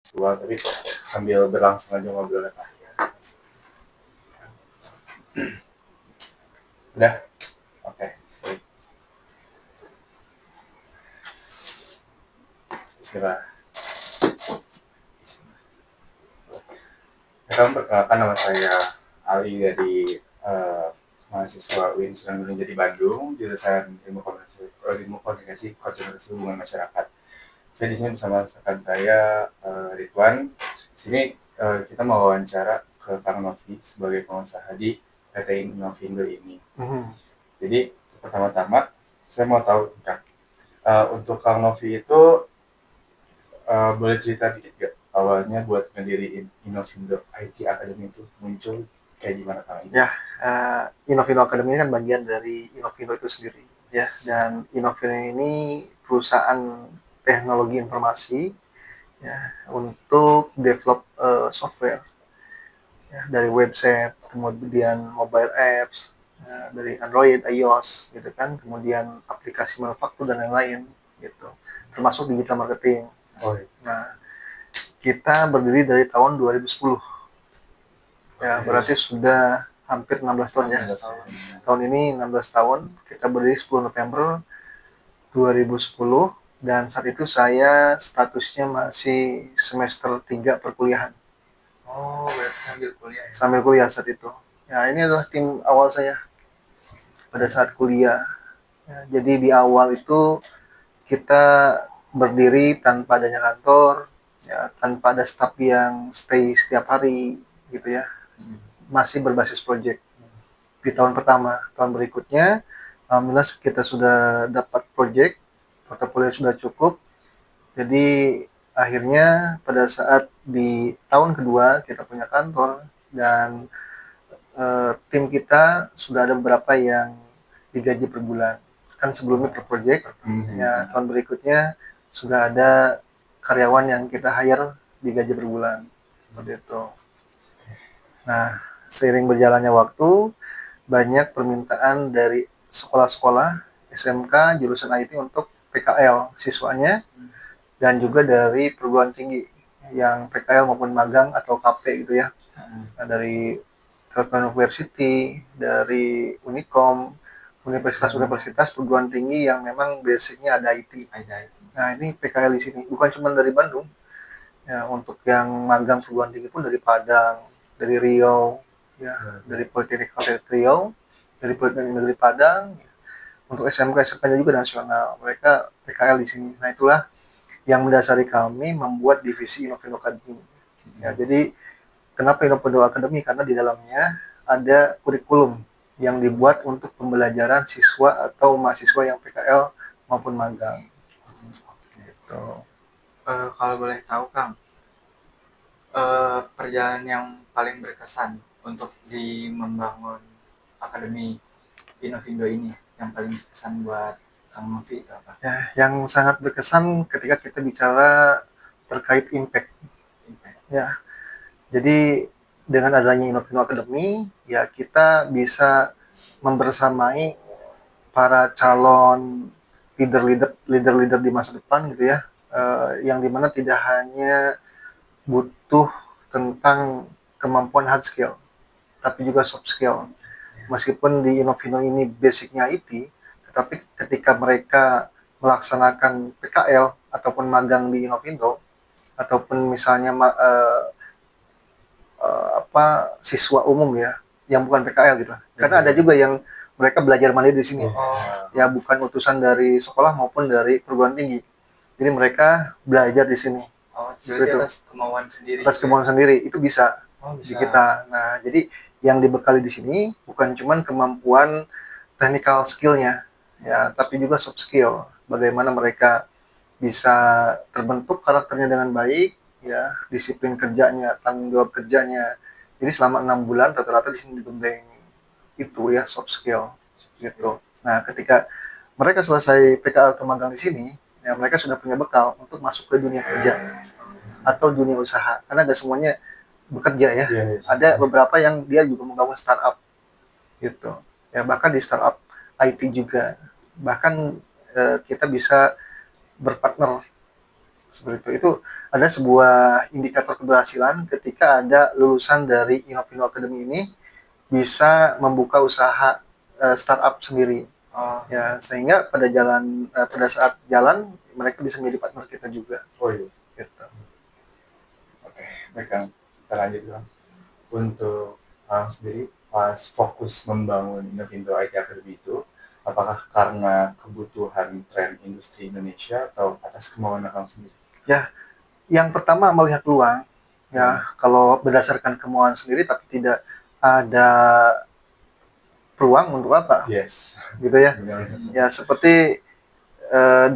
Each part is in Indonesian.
Dua, tapi sambil berlangsung aja ngobrolnya Pak. Udah? Oke. Sip. Bismillah. Perkenalkan, nama saya Ali dari mahasiswa UIN Sunan Gunung Jati Bandung, jurusan Ilmu Komunikasi Konsentrasi Hubungan Masyarakat. Saya di sini bersama rekan saya Ridwan. Di sini kita mau wawancara ke Kang Novi sebagai pengusaha di PT Innovindo ini. Jadi pertama-tama saya mau tahu Kang, untuk Kang Novi itu boleh cerita dikit gak awalnya buat ngediriin Innovindo IT Academy itu muncul kayak gimana Kang? Ya, Innovindo Academy kan bagian dari Innovindo itu sendiri, ya. Dan Innovindo ini perusahaan teknologi informasi, ya, untuk develop software, ya, dari website, kemudian mobile apps, ya, dari Android, iOS, gitu kan, kemudian aplikasi manufaktur dan lain-lain, gitu, termasuk digital marketing. Oh, iya. Nah, kita berdiri dari tahun 2010. Ya, berarti sudah hampir 16 tahun ya. Tahun ini 16 tahun, kita berdiri 10 November 2010 dan saat itu saya statusnya masih semester 3 perkuliahan. Oh, berarti sambil kuliah ya? Sambil kuliah saat itu. Ya, ini adalah tim awal saya pada saat kuliah. Ya, jadi di awal itu kita berdiri tanpa adanya kantor, ya, tanpa ada staff yang stay setiap hari gitu ya. Masih berbasis project. Di tahun pertama, tahun berikutnya alhamdulillah kita sudah dapat project, portofolio sudah cukup. Jadi akhirnya pada saat di tahun kedua kita punya kantor dan tim kita sudah ada beberapa yang digaji per bulan. Kan sebelumnya per project, ya tahun berikutnya sudah ada karyawan yang kita hire digaji per bulan. Seperti itu. Nah, seiring berjalannya waktu, banyak permintaan dari sekolah-sekolah SMK jurusan IT untuk PKL siswanya dan juga dari perguruan tinggi yang PKL maupun magang atau KP gitu ya. Nah, dari Telkom University, dari Unicom, universitas-universitas perguruan tinggi yang memang basicnya ada IT. Nah, ini PKL di sini bukan cuma dari Bandung. Ya, untuk yang magang perguruan tinggi pun dari Padang, dari Riau, ya, dari Politeknik Riau, dari Politeknik Negeri Padang. Untuk SMK-SMK juga nasional, mereka PKL di sini. Nah, itulah yang mendasari kami membuat divisi Innovindo Academy. Ya, jadi kenapa Innovindo Academy? Karena di dalamnya ada kurikulum yang dibuat untuk pembelajaran siswa atau mahasiswa yang PKL maupun magang. Gitu. Kalau boleh tahu Kang, perjalanan yang paling berkesan untuk membangun Akademi Innovindo ini, yang paling berkesan buat Kang Novi itu apa? Ya, yang sangat berkesan ketika kita bicara terkait impact. Ya, jadi dengan adanya Innovindo Academy, ya kita bisa membersamai para calon leader-leader di masa depan gitu ya, yang dimana tidak hanya butuh tentang kemampuan hard skill, tapi juga soft skill. Meskipun di Innovindo ini basicnya IT, tetapi ketika mereka melaksanakan PKL ataupun magang di Innovindo, ataupun misalnya siswa umum ya, yang bukan PKL gitu. Karena ada juga yang mereka belajar mandiri di sini. Ya, bukan utusan dari sekolah maupun dari perguruan tinggi. Jadi mereka belajar di sini. Berarti atas kemauan sendiri. Atas kemauan sendiri itu bisa di kita. Nah, jadi yang dibekali di sini bukan cuma kemampuan technical skill-nya, ya, tapi juga soft skill. Bagaimana mereka bisa terbentuk karakternya dengan baik, ya, disiplin kerjanya, tanggung jawab kerjanya. Jadi selama 6 bulan rata-rata di sini digembleng itu ya soft skill gitu. Nah, ketika mereka selesai PKL atau magang di sini, ya mereka sudah punya bekal untuk masuk ke dunia kerja atau dunia usaha. Karena nggak semuanya bekerja ya. Ada beberapa yang dia juga membangun startup gitu. Ya, bahkan di startup IT juga. Bahkan kita bisa berpartner Seperti itu ada sebuah indikator keberhasilan ketika ada lulusan dari Innovindo Academy ini bisa membuka usaha startup sendiri. Oh, Ya, sehingga pada saat jalan mereka bisa menjadi partner kita juga. Oh iya, Gitu. oke. Baik Kang, kita lanjut Kang. Untuk Kang sendiri, pas fokus membangun Innovindo IT Academy itu, apakah karena kebutuhan tren industri Indonesia atau atas kemauan Kang sendiri? Ya, yang pertama melihat peluang. Ya, kalau berdasarkan kemauan sendiri tapi tidak ada peluang untuk apa? Yes. Gitu ya. Benar. Ya, seperti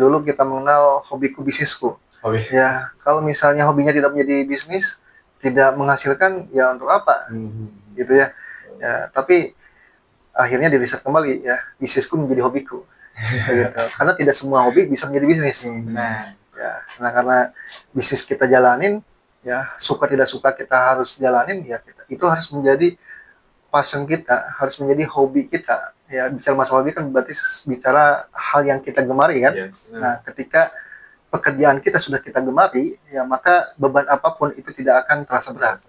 dulu kita mengenal hobiku bisnisku. Oh iya. Ya, kalau misalnya hobinya tidak menjadi bisnis, tidak menghasilkan, ya untuk apa? Gitu ya. Ya, tapi akhirnya diriset kembali ya, bisnisku menjadi hobiku. Gitu. Karena tidak semua hobi bisa menjadi bisnis. benar. Ya, nah karena bisnis kita jalanin, ya suka tidak suka kita harus jalanin, ya itu harus menjadi passion kita, harus menjadi hobi kita. Ya, bicara masalah hobi kan berarti bicara hal yang kita gemari kan. Yes. Nah, ketika pekerjaan kita sudah kita gemari, ya maka beban apapun itu tidak akan terasa berat.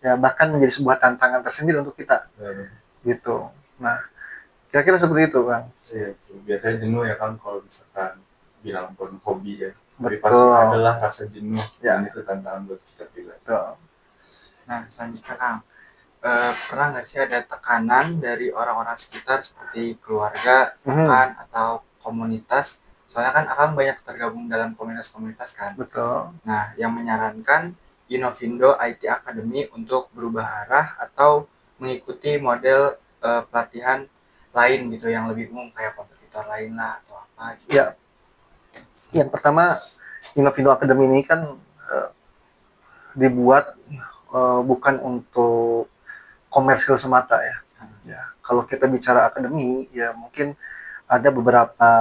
Ya, bahkan menjadi sebuah tantangan tersendiri untuk kita. Gitu. Nah, kira-kira seperti itu, Bang. Iya, biasanya jenuh ya kan kalau misalkan bilang pun hobi ya. Tapi Betul. pasti adalah rasa jenuh Ya. dan itu tantangan buat kita juga. Betul. Nah, selanjutnya Kang, pernah nggak sih ada tekanan dari orang-orang sekitar seperti keluarga, rekan, atau komunitas? Soalnya kan Akang banyak tergabung dalam komunitas-komunitas kan. Betul. Nah, yang menyarankan Innovindo IT Academy untuk berubah arah atau mengikuti model pelatihan lain gitu yang lebih umum kayak kompetitor lain lah atau apa gitu. Ya. Yang pertama, Innovindo Academy ini kan dibuat bukan untuk komersil semata ya. Ya. Kalau kita bicara akademi, ya mungkin ada beberapa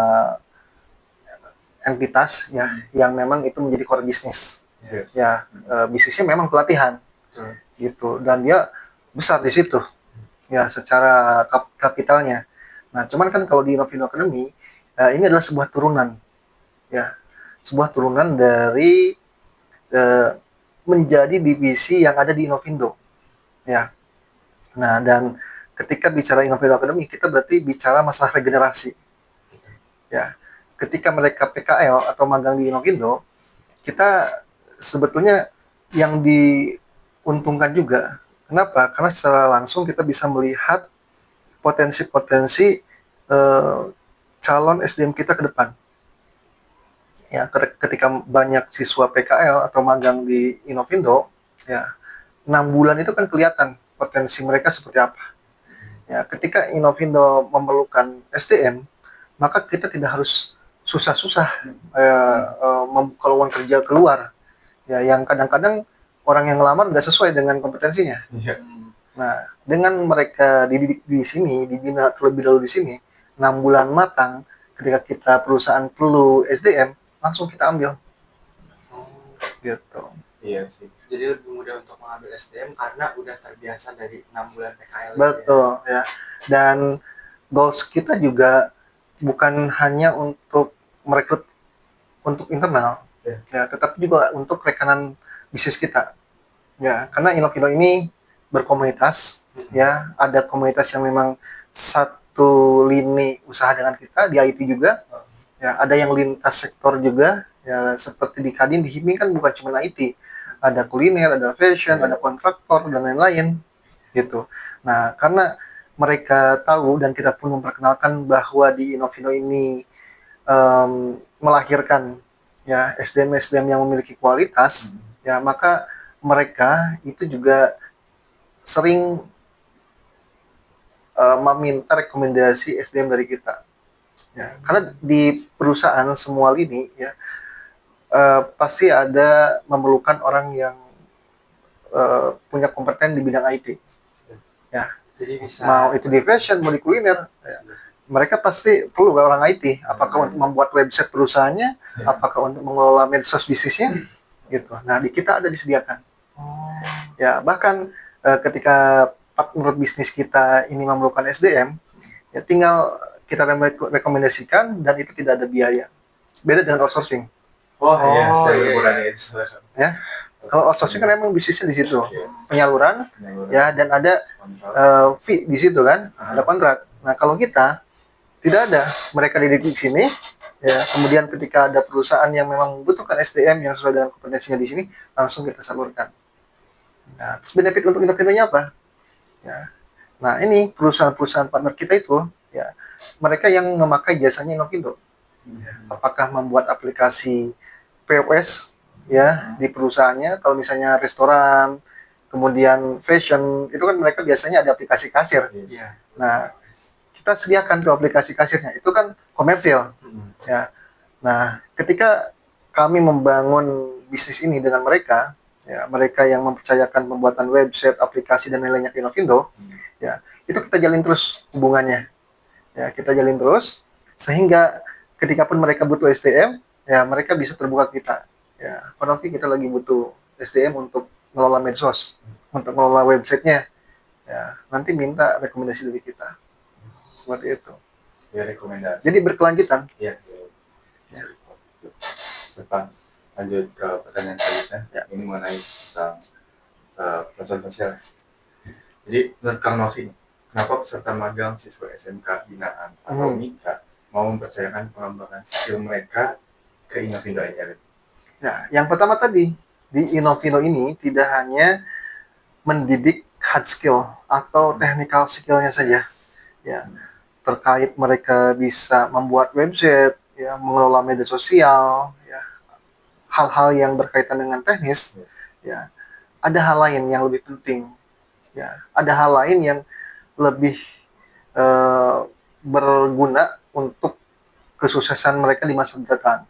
entitas ya yang memang itu menjadi core bisnis. Yes. Ya, bisnisnya memang pelatihan. Betul. Gitu, dan dia besar di situ. Ya, secara kapitalnya. Nah, cuman kan kalau di Innovindo Academy, ini adalah sebuah turunan. Ya, sebuah turunan dari menjadi divisi yang ada di Innovindo. Ya. Nah, dan ketika bicara Innovindo Academy, kita berarti bicara masalah regenerasi. Ya. Ketika mereka PKL atau magang di Innovindo, kita sebetulnya yang diuntungkan juga. Kenapa? Karena secara langsung kita bisa melihat potensi-potensi calon SDM kita ke depan. Ya, ketika banyak siswa PKL atau magang di Innovindo, ya 6 bulan itu kan kelihatan potensi mereka seperti apa. Ya, ketika Innovindo memerlukan SDM, maka kita tidak harus susah-susah membuka lowongan kerja keluar. Ya, yang kadang-kadang orang yang ngelamar nggak sesuai dengan kompetensinya. Iya. Nah, dengan mereka dididik di sini, dibina terlebih dahulu di sini, 6 bulan matang, ketika kita perusahaan perlu SDM, langsung kita ambil. Gitu. Iya sih. Jadi lebih mudah untuk mengambil SDM karena udah terbiasa dari 6 bulan PKL. Betul, ya. Dan goals kita juga bukan hanya untuk merekrut untuk internal, ya, tetapi juga untuk rekanan bisnis kita. Ya, karena Innovindo ini berkomunitas, ya, ada komunitas yang memang satu lini usaha dengan kita di IT juga. Ya, ada yang lintas sektor juga, ya, seperti di Kadin, di HIMI kan bukan cuma IT, ada kuliner, ada fashion, ada kontraktor dan lain-lain, gitu. Nah, karena mereka tahu dan kita pun memperkenalkan bahwa di Innovindo ini melahirkan ya SDM yang memiliki kualitas, ya maka mereka itu juga sering meminta rekomendasi SDM dari kita. Ya, karena di perusahaan semua lini ya pasti ada memerlukan orang yang punya kompeten di bidang IT. Ya, jadi bisa mau itu di fashion, mau di kuliner, ya, mereka pasti perlu orang IT. Apakah untuk membuat website perusahaannya, apakah untuk mengelola medsos bisnisnya, gitu. Nah, di kita ada disediakan. Ya, bahkan ketika partner bisnis kita ini memerlukan SDM, ya tinggal kita rekomendasikan dan itu tidak ada biaya. Beda dengan outsourcing. Oh iya, Oh, saya iya, kurangnya iya. itu. Ya. Kalau outsourcing kan emang bisnisnya di situ, Oke. penyaluran Penyaluran, ya, dan ada kontrol. fee di situ kan, ada kontrak. Nah kalau kita tidak ada, mereka didik di sini, ya. Kemudian ketika ada perusahaan yang memang membutuhkan SDM yang sesuai dengan kompetensinya di sini, langsung kita salurkan. Nah, terus benefit untuk Indonesia apa? Ya. Nah ini perusahaan-perusahaan partner kita itu, ya, mereka yang memakai jasanya Innovindo. Apakah membuat aplikasi POS ya di perusahaannya, kalau misalnya restoran, kemudian fashion, itu kan mereka biasanya ada aplikasi kasir. Iya. Nah, kita sediakan tuh aplikasi kasirnya, itu kan komersil ya. Nah, ketika kami membangun bisnis ini dengan mereka, ya, mereka yang mempercayakan pembuatan website, aplikasi dan lain-lainnya ke Innovindo, ya, itu kita jalin terus hubungannya. Ya, kita jalin terus sehingga ketika pun mereka butuh SDM, ya mereka bisa terbuka ke kita. Ya, Pak Novi, kita lagi butuh SDM untuk ngelola medsos, untuk ngelola websitenya. Ya, nanti minta rekomendasi dari kita. Seperti itu. Ya, rekomendasi. Jadi berkelanjutan. Iya. Ya. Sepan, lanjut ke pertanyaan selanjutnya. Ya. Ini mengenai tentang perusahaan sosial. Jadi menurut Kang Novi, kenapa peserta magang siswa SMK binaan atau MIKA mau mempercayakan pengembangan skill mereka ke Innovindo aja? Nah, yang pertama tadi, di Innovindo ini tidak hanya mendidik hard skill atau technical skillnya saja, ya, terkait mereka bisa membuat website, ya, mengelola media sosial, ya, hal-hal yang berkaitan dengan teknis, ya, ada hal lain yang lebih penting, ya, ada hal lain yang lebih berguna untuk kesuksesan mereka di masa mendatang.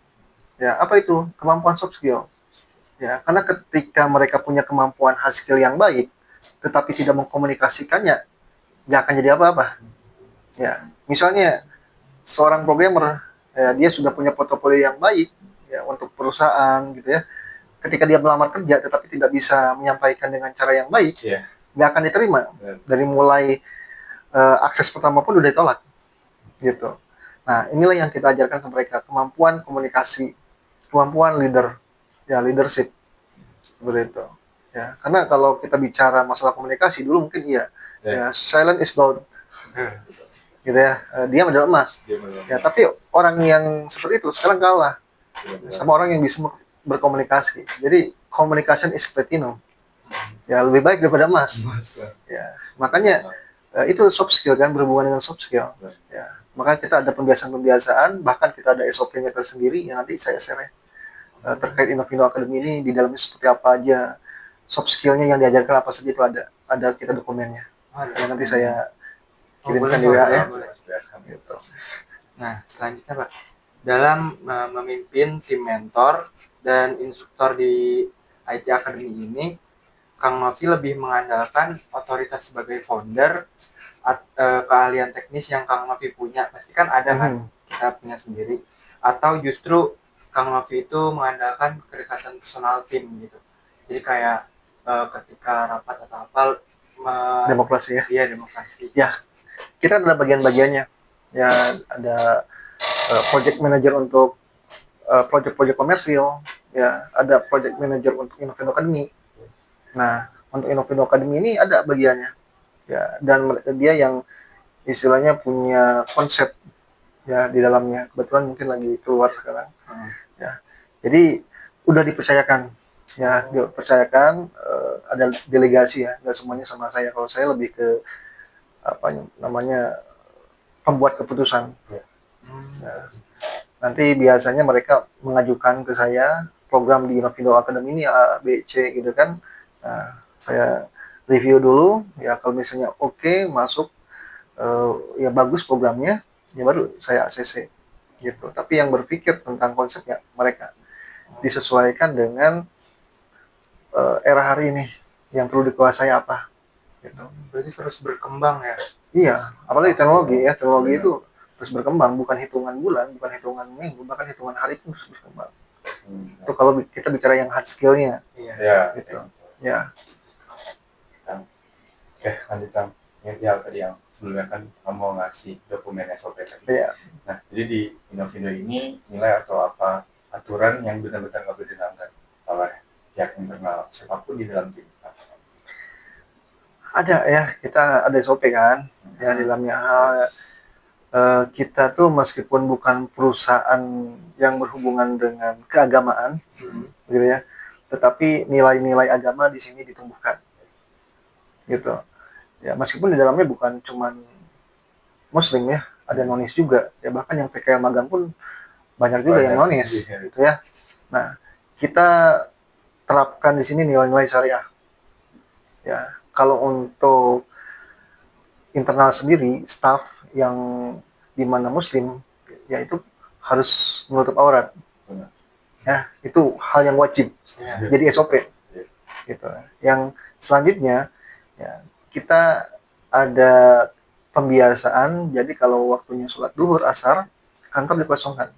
Ya, apa itu? Kemampuan soft skill. Ya, karena ketika mereka punya kemampuan hard skill yang baik, tetapi tidak mengkomunikasikannya, nggak akan jadi apa-apa. Ya, misalnya seorang programmer, ya, dia sudah punya portofolio yang baik, ya, untuk perusahaan gitu ya. Ketika dia melamar kerja, tetapi tidak bisa menyampaikan dengan cara yang baik, nggak akan diterima. Dari mulai akses pertama pun udah ditolak, gitu. Nah, inilah yang kita ajarkan ke mereka, kemampuan komunikasi, kemampuan leadership, seperti itu. Ya, karena kalau kita bicara masalah komunikasi dulu mungkin iya, ya, silent is gold, gitu ya, diam adalah emas. Ya, tapi orang yang seperti itu sekarang kalah sama orang yang bisa berkomunikasi. Jadi communication is platinum. Ya, lebih baik daripada emas. Ya, makanya itu soft skill kan, berhubungan dengan soft skill. Ya, maka kita ada pembiasaan-pembiasaan, bahkan kita ada SOP-nya tersendiri yang nanti saya share terkait Innovindo Academy ini, di dalamnya seperti apa aja, soft skill-nya yang diajarkan apa saja, itu ada kita dokumennya. Ya, nanti saya kirimkan di WA ya. Gitu. Nah, selanjutnya Pak, dalam memimpin tim mentor dan instruktur di IT Academy ini, Kang Novi lebih mengandalkan otoritas sebagai founder, keahlian teknis yang Kang Novi punya, pasti kan ada kan, kita punya sendiri, atau justru Kang Novi itu mengandalkan kedekatan personal tim gitu. Jadi kayak ketika rapat atau apa, demokrasi ya. Iya, demokrasi. Ya, kita ada bagian-bagiannya. Ya, ada project manager untuk project-project komersil, ya, ada project manager untuk Innovindo Academy. Nah, untuk Innovindo Academy ini ada bagiannya, ya, dan dia yang istilahnya punya konsep, ya, di dalamnya. Kebetulan mungkin lagi keluar sekarang, ya. Jadi udah dipercayakan, ya, dipercayakan, ada delegasi ya, nggak semuanya sama saya. Kalau saya lebih ke apa namanya, pembuat keputusan. Ya. Nanti biasanya mereka mengajukan ke saya program di Innovindo Academy ini A, B, C gitu kan. Nah, saya review dulu, ya, kalau misalnya oke, masuk, ya bagus programnya, ya baru saya ACC gitu. Tapi yang berpikir tentang konsepnya mereka, disesuaikan dengan era hari ini yang perlu dikuasai apa gitu. Berarti terus berkembang ya. Iya, apalagi teknologi ya, teknologi itu terus berkembang, bukan hitungan bulan, bukan hitungan minggu, bahkan hitungan hari pun terus berkembang. Itu kalau kita bicara yang hard skill-nya. Iya. Gitu. Ya. Oke, lanjut Kang. Ya, tadi yang sebelumnya kan kamu mau ngasih dokumen SOP tadi. Iya. Nah, jadi di Innovindo ini nilai atau apa aturan yang benar-benar nggak boleh dilanggar oleh pihak internal siapapun di dalam tim? Ada ya, kita ada SOP kan, ya di dalamnya kita tuh meskipun bukan perusahaan yang berhubungan dengan keagamaan, gitu ya, tetapi nilai-nilai agama di sini ditumbuhkan, gitu. Ya meskipun di dalamnya bukan cuman Muslim ya, ada nonis juga, ya bahkan yang PKL magang pun banyak juga yang nonis, gitu ya. Nah, kita terapkan di sini nilai-nilai syariah. Ya, kalau untuk internal sendiri, staff yang dimana Muslim, ya itu harus menutup aurat. Ya, itu hal yang wajib. Jadi SOP. Gitu. Yang selanjutnya, ya kita ada pembiasaan. Jadi kalau waktunya sholat duhur, asar, kantor dikosongkan.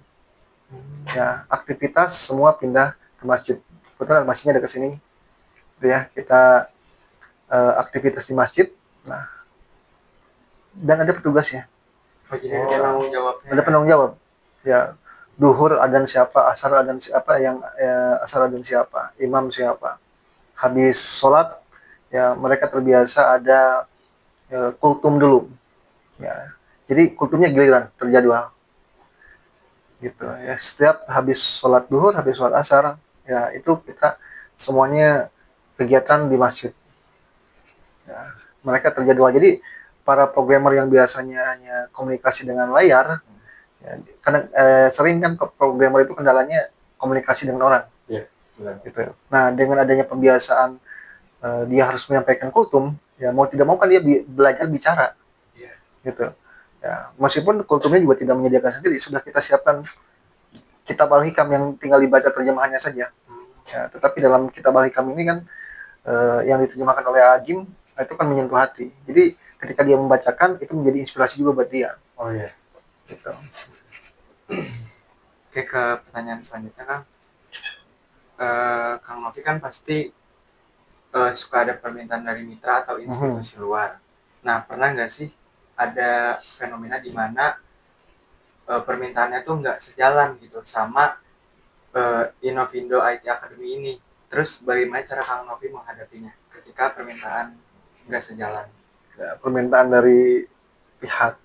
Ya, aktivitas semua pindah ke masjid. Kebetulan masjidnya dekat sini. Gitu ya, kita aktivitas di masjid. Nah, dan ada petugasnya. Jadi ada penanggung jawabnya. Ada penanggung jawab. Ya, duhur adzan siapa, asar adzan siapa, asar adzan siapa, imam siapa. Habis sholat, ya mereka terbiasa ada kultum dulu. Ya, jadi kultumnya giliran, terjadwal. Gitu ya. Setiap habis sholat duhur, habis sholat asar, ya itu kita semuanya kegiatan di masjid. Ya, mereka terjadwal. Jadi para programmer yang biasanya hanya komunikasi dengan layar, ya, karena sering kan programmer itu kendalanya komunikasi dengan orang. Iya, gitu. Nah, dengan adanya pembiasaan dia harus menyampaikan kultum, ya mau tidak mau kan dia belajar bicara. Iya. Gitu. Ya, meskipun kultumnya juga tidak menyediakan sendiri, sudah kita siapkan kitab Al-Hikam yang tinggal dibaca terjemahannya saja. Ya, tetapi dalam kitab Al-Hikam ini kan yang diterjemahkan oleh Agim itu kan menyentuh hati. Jadi ketika dia membacakan itu menjadi inspirasi juga buat dia. Oh iya. Gitu. Oke, ke pertanyaan selanjutnya Kang. Kang Novi kan pasti suka ada permintaan dari mitra atau institusi luar. Nah, pernah nggak sih ada fenomena di mana permintaannya tuh nggak sejalan gitu sama Innovindo IT Academy ini? Terus bagaimana cara Kang Novi menghadapinya ketika permintaan nggak sejalan? Ya, permintaan dari pihak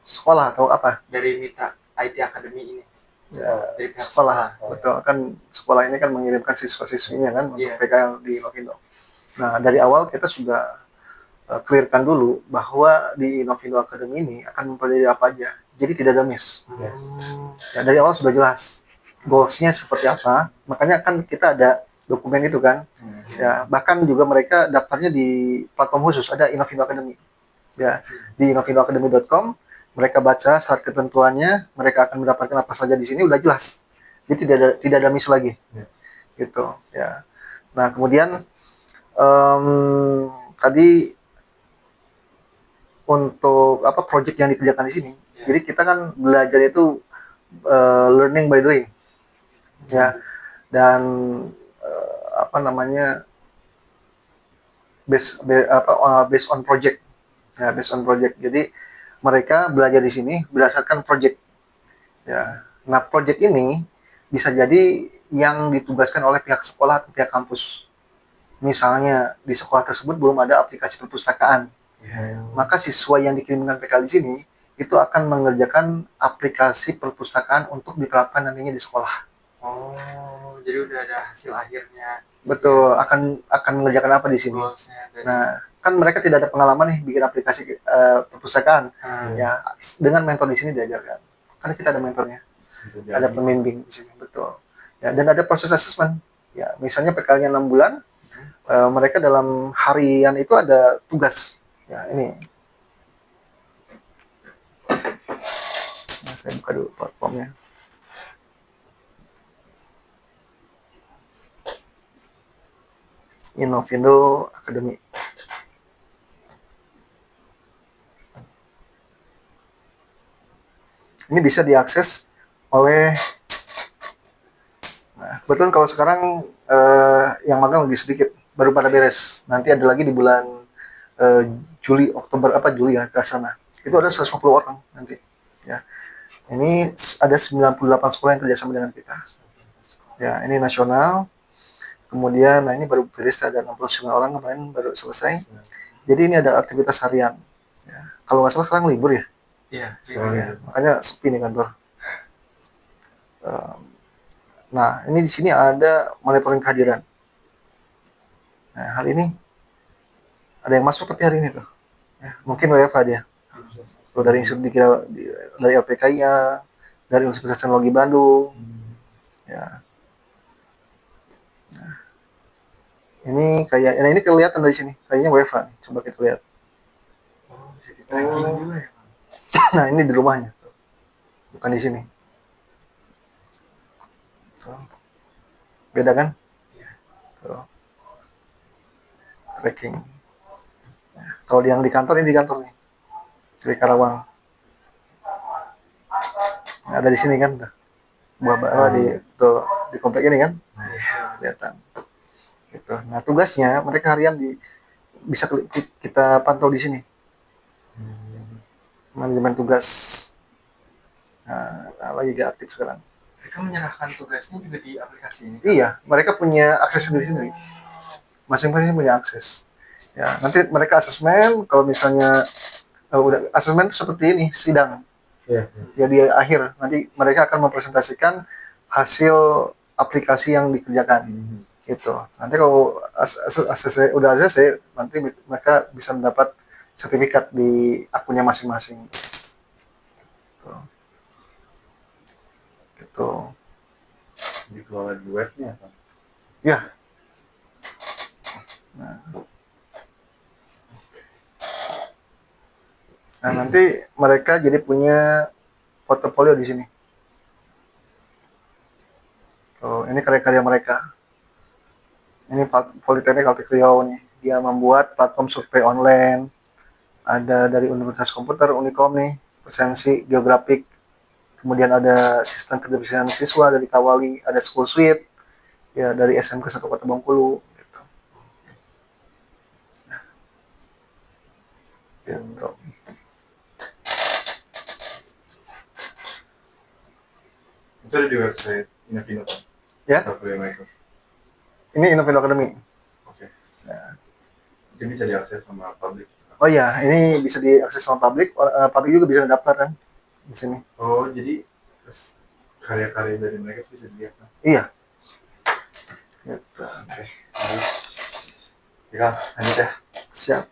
sekolah atau apa? Dari mitra IT Academy ini. Ya, Dari pihak sekolah. Betul, kan sekolah ini kan mengirimkan siswa-siswinya kan untuk PKL di Innovindo. Nah, dari awal kita sudah clearkan dulu bahwa di Innovindo Academy ini akan mempelajari apa aja. Jadi tidak ada miss. Ya, dari awal sudah jelas goals-nya seperti apa. Makanya kan kita ada dokumen itu kan. Ya, bahkan juga mereka daftarnya di platform khusus, ada Innovindo Academy. Ya, di innovindoacademy.com mereka baca syarat ketentuannya, mereka akan mendapatkan apa saja di sini udah jelas. Jadi tidak ada miss lagi. Gitu, ya. Nah, kemudian tadi untuk apa project yang dikerjakan di sini. Jadi kita kan belajar itu learning by doing. Ya. Dan apa namanya based on project. Ya, based on project. Jadi mereka belajar di sini berdasarkan project. Ya. Nah, project ini bisa jadi yang ditugaskan oleh pihak sekolah atau pihak kampus. Misalnya di sekolah tersebut belum ada aplikasi perpustakaan. Maka siswa yang dikirimkan PKL di sini itu akan mengerjakan aplikasi perpustakaan untuk diterapkan nantinya di sekolah. Oh, jadi udah ada hasil akhirnya. Betul, akan mengerjakan apa di sini. Nah, kan mereka tidak ada pengalaman nih bikin aplikasi perpustakaan. Ya, dengan mentor di sini diajarkan. Karena kita ada mentornya. Ada pembimbing di sini, betul. Ya, dan ada proses assessment. Ya, misalnya PKL-nya 6 bulan, mereka dalam harian itu ada tugas. Ya, ini. Nah, saya buka dulu platformnya. Innovindo Academy. Ini bisa diakses oleh, nah, kebetulan kalau sekarang yang magang lebih sedikit, baru pada beres. Nanti ada lagi di bulan Juli, Oktober Juli ya ke sana. Itu ada 150 orang nanti. Ya. Ini ada 98 sekolah yang kerjasama dengan kita. Ya, ini nasional. Kemudian, nah ini baru beres, ada 69 orang kemarin baru selesai. Jadi ini ada aktivitas harian. Ya. Kalau nggak salah sekarang libur ya. Iya, Ya, makanya sepi nih kantor. Nah, ini di sini ada monitoring kehadiran. Nah, hari ini ada yang masuk tapi hari ini tuh. Ya, mungkin WFH dia. Kalau dari dari LPKIA, dari Universitas Teknologi Bandung. Ya, ini kayak, nah ini kelihatan dari sini. Kayaknya WFH nih. Coba kita lihat. Oh, bisa di tracking juga ya, Bang. Nah, ini di rumahnya. Bukan di sini. Tuh. Beda kan? Iya. Tuh. Tracking. Nah, kalau yang di kantor, ini di kantor nih. Di Karawang. Nah, ada di sini kan? Buah di komplek ini kan? Kelihatan. Gitu. Nah, tugasnya mereka harian bisa kita pantau di sini. Manajemen tugas. Nah, lagi gak aktif sekarang. Mereka menyerahkan tugasnya juga di aplikasi ini. Iya, mereka punya akses sendiri-sendiri. Masing-masing punya akses. Ya, nanti mereka asesmen. Kalau misalnya udah asesmen itu seperti ini, sidang. Iya. Ya di akhir nanti mereka akan mempresentasikan hasil aplikasi yang dikerjakan. Gitu. Nanti kalau udah ACC, nanti mereka bisa mendapat sertifikat di akunnya masing-masing. Gitu. Dikelola di webnya apa? Ya. Nah, nanti mereka jadi punya portofolio di sini. Oh, ini karya-karya mereka. Ini Politeknik Kaltik Riau nih. Dia membuat platform survei online. Ada dari Universitas Komputer, Unicom nih, presensi geografik. Kemudian ada sistem keterisian siswa dari Kawali, ada School Suite, ya dari SMK 1 Kota Bengkulu. Gitu. Gitu. Itu ada di website Inafino kan? Ya, Portfolio mereka. ini Innovindo Academy. Oke. Nah, Itu bisa diakses sama publik. oh iya, ini bisa diakses sama publik. Publik juga bisa daftar kan di sini. Oh, jadi terus karya-karya dari mereka bisa dilihat kan? Iya. Gitu. Oke. Ya, Kang, lanjut ya. Siap.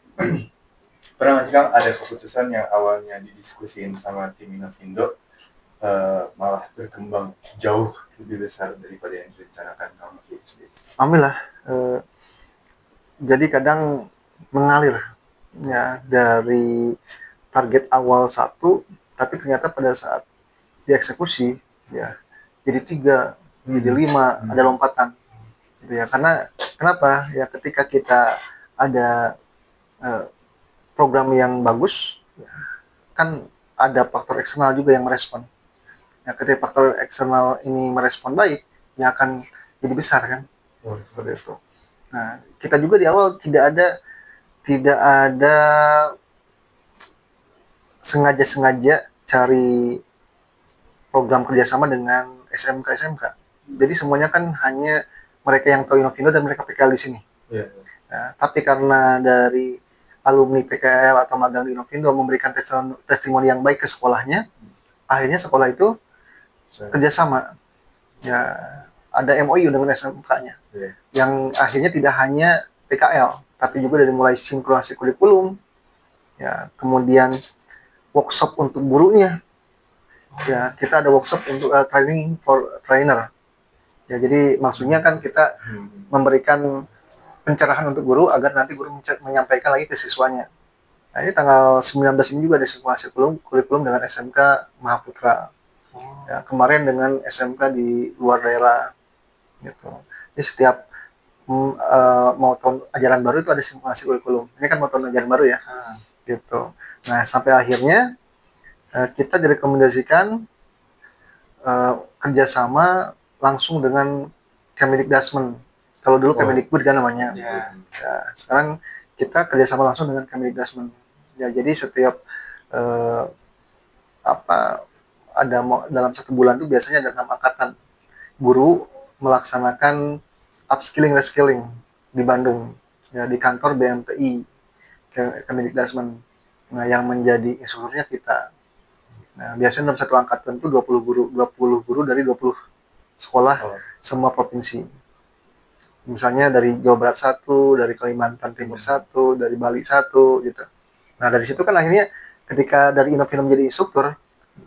Pernah nggak sih Kang ada keputusan yang awalnya didiskusiin sama tim Innovindo malah berkembang jauh lebih besar daripada yang direncanakan Kang Novi sendiri? Alhamdulillah. Jadi kadang mengalir ya dari target awal satu, tapi ternyata pada saat dieksekusi ya jadi 3, jadi 5, ada lompatan gitu ya. Karena kenapa ya, ketika kita ada program yang bagus ya, kan ada faktor eksternal juga yang merespon ya. Ketika faktor eksternal ini merespon baik ya akan jadi besar kan, seperti itu. Nah, kita juga di awal tidak ada sengaja cari program kerjasama dengan SMK. Jadi semuanya kan hanya mereka yang tahu Innovindo dan mereka PKL di sini. Iya. Nah, tapi karena dari alumni PKL atau magang di Innovindo memberikan testimoni yang baik ke sekolahnya, akhirnya sekolah itu kerjasama. Ya, ada MOU dengan SMK-nya. Iya. Yang akhirnya tidak hanya PKL, tapi juga dari mulai sinkronasi kurikulum, ya, kemudian workshop untuk gurunya. Ya, kita ada workshop untuk training for trainer. Ya, jadi maksudnya kan kita memberikan pencerahan untuk guru agar nanti guru menyampaikan lagi ke siswanya. Nah, ini tanggal 19 ini juga ada sinkronasi kurikulum dengan SMK Mahaputra. Ya, kemarin dengan SMK di luar daerah. Gitu. Jadi setiap mau tahun ajaran baru itu ada simulasi kurikulum. Ini kan mau tahun ajaran baru ya. Gitu. Nah, sampai akhirnya kita direkomendasikan kerjasama langsung dengan Kemdikbud. Kalau dulu Kemdikbud kan namanya. Ya. Nah, sekarang kita kerjasama langsung dengan Kemdikbud. Ya, jadi setiap ada dalam 1 bulan itu biasanya ada 6 angkatan guru melaksanakan upskilling reskilling di Bandung, ya di kantor BMTI Kemendikbudrismen. Nah, yang menjadi instrukturnya kita. Nah, biasanya dalam satu angkatan itu 20 guru dari 20 sekolah semua provinsi. Misalnya dari Jawa Barat satu, dari Kalimantan Timur satu, dari Bali satu, gitu. Nah, dari situ kan akhirnya ketika dari Inovindo menjadi instruktur,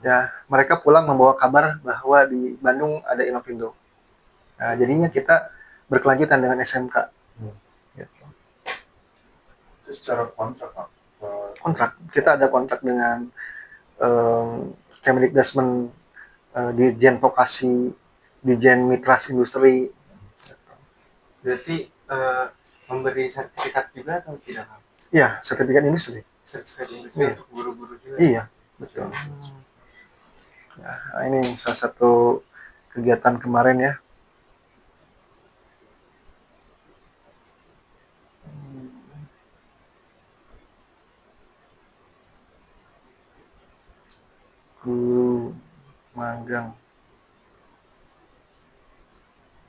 ya mereka pulang membawa kabar bahwa di Bandung ada Inovindo. Nah, jadinya kita berkelanjutan dengan SMK. Gitu. Itu secara kontrak, Pak? Kontrak, kita ada kontrak dengan Kemendikbudrismen, Dirjen Vokasi, Dirjen Mitras Industri. Berarti memberi sertifikat juga atau tidak? Iya, sertifikat industri. Sertifikat industri untuk guru-guru juga? Iya, betul. Nah, ini salah satu kegiatan kemarin ya. Guru magang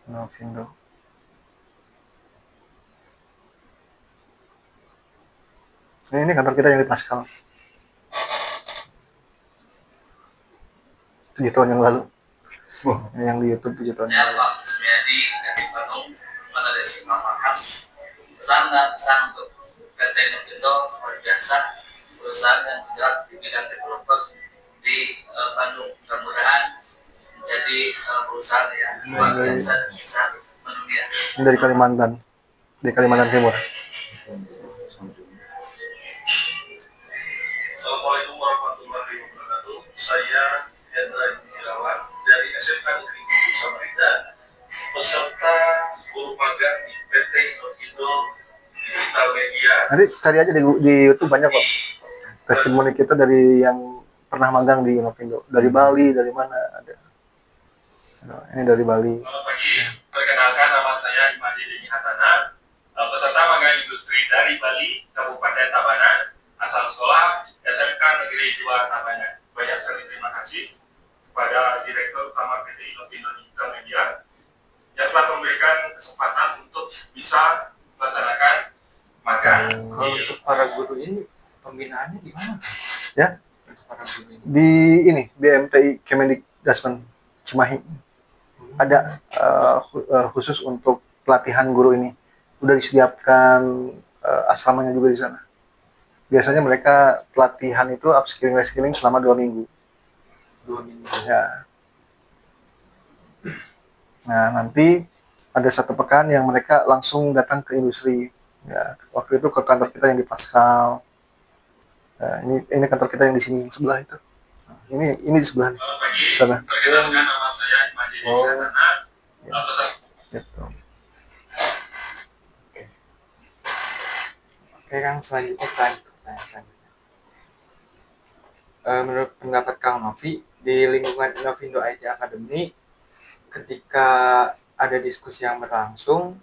Inovindo. Nah, ini kantor kita yang di Pascal. 7 tahun yang lalu. Ini yang di YouTube 7 tahun yang lalu. Pak Suryadi dari Bandung, pada desi Mamakas, sangat untuk PT Inovindo luar biasa, perusahaan yang bergerak di bidang developer di Bandung. Mudah-mudahan menjadi perusahaan yang luar biasa dan bisa mendunia. Ini dari Kalimantan, di Kalimantan Timur. Assalamualaikum warahmatullahi wabarakatuh. Saya Hendra Irawan dari SMK Negeri Samarinda, peserta guru magang di PT Inovindo Digital Media. Nanti cari aja di YouTube banyak kok testimoni kita dari yang pernah magang di Inovindo. Dari Bali, dari mana ada. Nah, ini dari Bali. Selamat pagi, perkenalkan nama saya Imadi Deni Hatana, peserta magang industri dari Bali, Kabupaten Tabanan, asal sekolah SMK Negeri 2 Tabanan. Banyak sekali terima kasih kepada Direktur Utama PT Inovindo Digital Media yang telah memberikan kesempatan untuk bisa melaksanakan magang. Kalau untuk para guru ini pembinaannya di mana? Ya, Untuk para guru ini. di ini BMTI Kemendikbudrismen Cimahi ada khusus untuk pelatihan guru ini. Udah disediakan asramanya juga di sana. Biasanya mereka pelatihan itu upskilling reskilling selama 2 minggu. 2 minggu. Ya. Nah, nanti ada 1 pekan yang mereka langsung datang ke industri. Ya, waktu itu ke kantor kita yang di Pascal. Nah, ini kantor kita yang di sini sebelah itu. Ini di sebelah nih. Selamat pagi, Sana. perkenalkan nama saya Imadi Deni Hatana, Ya. peserta Gitu. Oke Kang, selanjutnya pertanyaan selanjutnya. Menurut pendapat Kang Novi, di lingkungan Inovindo IT Academy, ketika ada diskusi yang berlangsung,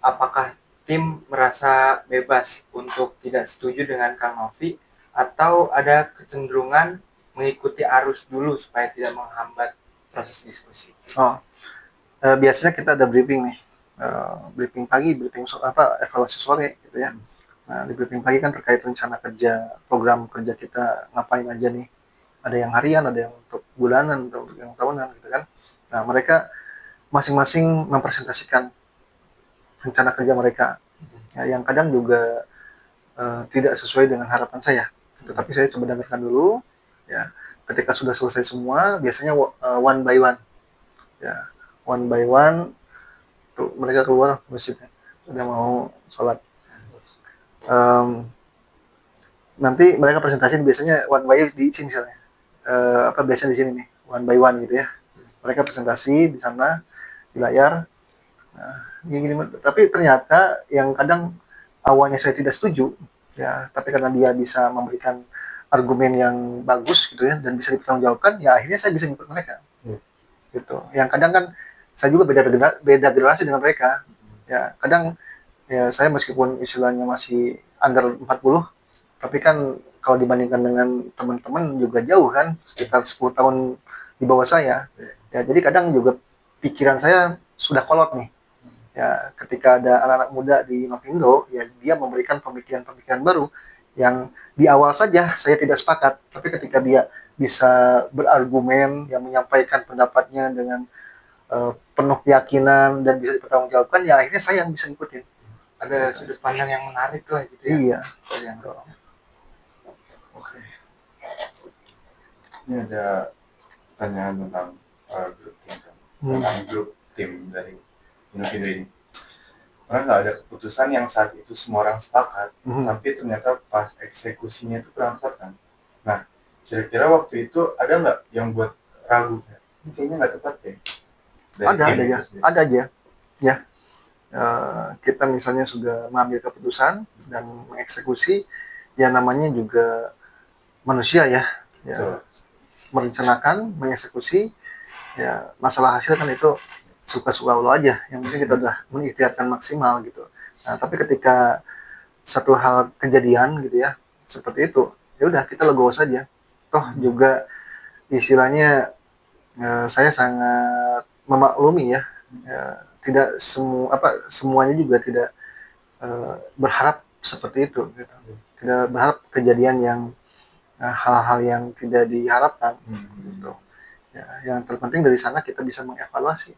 apakah tim merasa bebas untuk tidak setuju dengan Kang Novi, atau ada kecenderungan mengikuti arus dulu supaya tidak menghambat proses diskusi? Oh, biasanya kita ada briefing nih. Briefing pagi, briefing evaluasi sore gitu ya. Nah, di briefing pagi kan terkait rencana kerja, program kerja kita ngapain aja nih. Ada yang harian, ada yang untuk bulanan, untuk yang tahunan gitu kan. Nah, mereka masing-masing mempresentasikan rencana kerja mereka. Ya, yang kadang juga tidak sesuai dengan harapan saya. Tetapi saya coba dengarkan dulu. Ya, ketika sudah selesai semua, biasanya one by one. Ya, one by one. Tuh, mereka keluar masjidnya. Udah mau sholat. Nanti mereka presentasi biasanya one by di sini misalnya. Biasanya di sini nih, one by one gitu ya. Mereka presentasi di sana di layar. Nah, gini, tapi ternyata yang kadang awalnya saya tidak setuju, ya, tapi karena dia bisa memberikan argumen yang bagus gitu ya dan bisa dipertanggungjawabkan, ya akhirnya saya bisa ngikut mereka. Gitu. Yang kadang kan saya juga beda generasi dengan mereka. Ya, kadang ya saya meskipun istilahnya masih under 40, tapi kan kalau dibandingkan dengan teman-teman juga jauh kan, sekitar 10 tahun di bawah saya. Ya, jadi kadang juga pikiran saya sudah kolot nih. Ya, ketika ada anak-anak muda di Novindo, ya dia memberikan pemikiran-pemikiran baru yang di awal saja saya tidak sepakat, tapi ketika dia bisa berargumen, yang menyampaikan pendapatnya dengan penuh keyakinan dan bisa dipertanggungjawabkan, ya akhirnya saya yang bisa ngikutin. Ada sudut pandang yang menarik lah gitu ya. Iya. Yang Oke. Ini ada pertanyaan tentang grup tim kan? Tentang grup tim dari Inovindo ini. Pernah nggak ada keputusan yang saat itu semua orang sepakat, tapi ternyata pas eksekusinya itu kurang tepat kan? Nah, kira-kira waktu itu ada nggak yang buat ragu? Ini kayaknya nggak tepat deh. Ada aja. Ya. Kita misalnya sudah mengambil keputusan dan mengeksekusi, ya namanya juga manusia ya. Merencanakan, mengeksekusi, ya masalah hasil kan itu suka-suka Allah aja. Yang penting kita udah mengikhtiarkan maksimal gitu. Nah, tapi ketika satu hal kejadian gitu ya, seperti itu, ya udah kita legowo saja. Toh juga istilahnya saya sangat memaklumi ya, tidak semuanya juga tidak berharap seperti itu gitu. Tidak berharap kejadian yang hal-hal yang tidak diharapkan gitu. Ya, yang terpenting dari sana kita bisa mengevaluasi.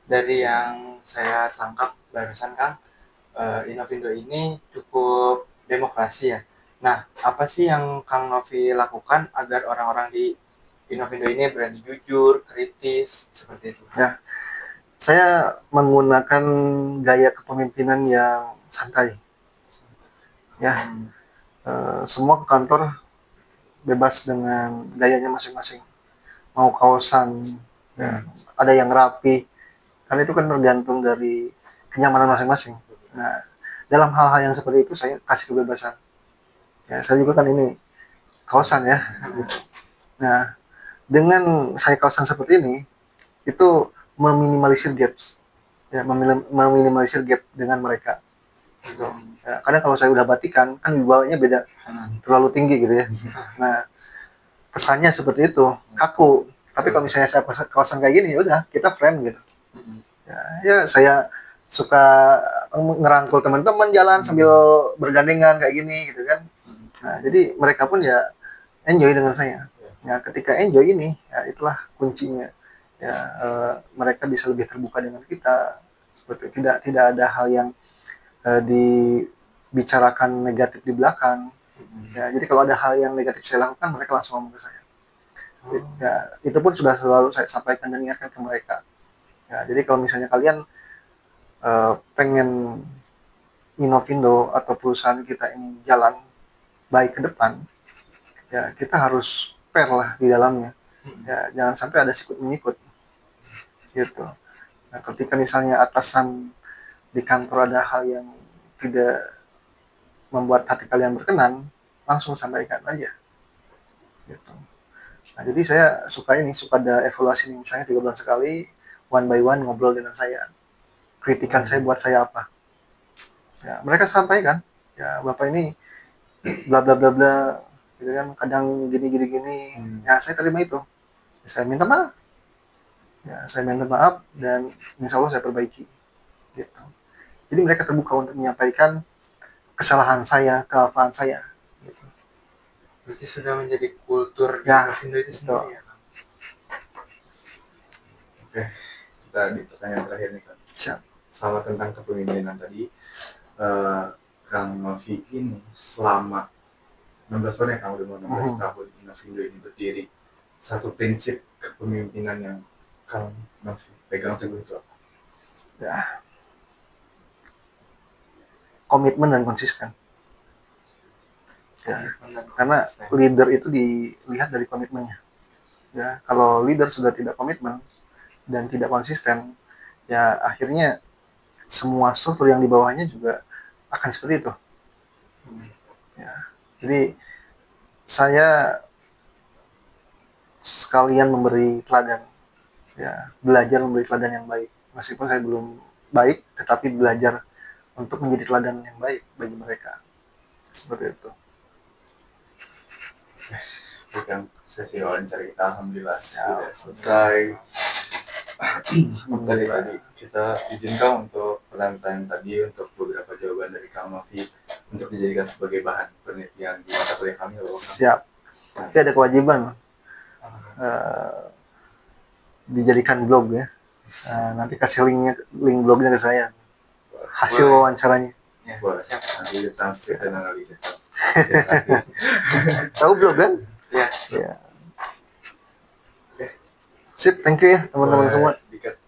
Dari yang saya tangkap barusan Kang, Inovindo ini cukup demokrasi ya. Nah, apa sih yang Kang Novi lakukan agar orang-orang di Inovindo ini berani jujur, kritis, seperti itu? Ya, saya menggunakan gaya kepemimpinan yang santai. Ya, semua kantor bebas dengan gayanya masing-masing. Mau kaosan, ya, ada yang rapi, karena itu kan tergantung dari kenyamanan masing-masing. Nah, dalam hal-hal yang seperti itu saya kasih kebebasan. Ya, saya juga kan ini kaosan ya. Gitu. Nah, dengan saya kawasan seperti ini, itu meminimalisir gaps, ya, meminimalisir gap dengan mereka. Gitu. Ya, kadang kalau saya udah batikan, kan dibawanya beda, terlalu tinggi gitu ya. Nah, kesannya seperti itu, kaku. Tapi kalau misalnya saya kawasan kayak gini, ya udah kita friend gitu. Ya saya suka ngerangkul teman-teman jalan sambil bergandengan kayak gini gitu kan. Nah, jadi mereka pun ya enjoy dengan saya. Ya, ketika enjoy ini, ya itulah kuncinya. Ya, mereka bisa lebih terbuka dengan kita. Seperti tidak ada hal yang dibicarakan negatif di belakang. Ya, jadi kalau ada hal yang negatif saya lakukan, mereka langsung ngomong ke saya. Ya, itu pun sudah selalu saya sampaikan dan ingatkan ke mereka. Ya, jadi kalau misalnya kalian pengen Inovindo atau perusahaan kita ini jalan baik ke depan, ya kita harus fair lah di dalamnya. Ya, jangan sampai ada sikut menyikut gitu. Nah, ketika misalnya atasan di kantor ada hal yang tidak membuat hati kalian berkenan, langsung sampaikan aja gitu. Nah, jadi saya suka ada evaluasi misalnya 3 bulan sekali, one by one ngobrol dengan saya, kritikan saya buat saya apa, ya mereka sampaikan, ya Bapak ini bla bla bla bla gitu kan, kadang gini. Ya saya terima itu, saya minta maaf, dan insya Allah saya perbaiki gitu. Jadi mereka terbuka untuk menyampaikan kesalahan saya, kealfaan saya gitu. Berarti sudah menjadi kultur ya, Inovindo itu sendiri ya Kang? Oke, kita di pertanyaan terakhir nih Kang. Siap. Sama tentang kepemimpinan tadi, Kang Novi ini selama 16 tahun ya Kang, udah mau 16 tahun Inovindo ini berdiri, satu prinsip kepemimpinan yang Kang Novi pegang teguh itu apa? Ya, komitmen dan konsisten. Ya, karena leader itu dilihat dari komitmennya. Ya, kalau leader sudah tidak komitmen dan tidak konsisten, ya akhirnya semua struktur yang di bawahnya juga akan seperti itu. Ya, jadi saya sekalian memberi teladan, ya belajar memberi teladan yang baik. Meskipun saya belum baik, tetapi belajar untuk menjadi teladan yang baik bagi mereka. Seperti itu. Kang, sesi wawancara kita alhamdulillah sudah selesai. Tadi kita izinkan untuk pertanyaan tadi untuk beberapa jawaban dari Kang Novi untuk dijadikan sebagai bahan penelitian di mata kuliah kami. Siap. Tapi ada kewajiban dijadikan blog ya. Nanti kasih link blognya ke saya. Hasil wawancaranya. Ya, Boleh. siap. Nanti transkrip dan analisis. Tahu blog kan? Ya. Ya. Sip, thank you ya teman-teman semua. Dikat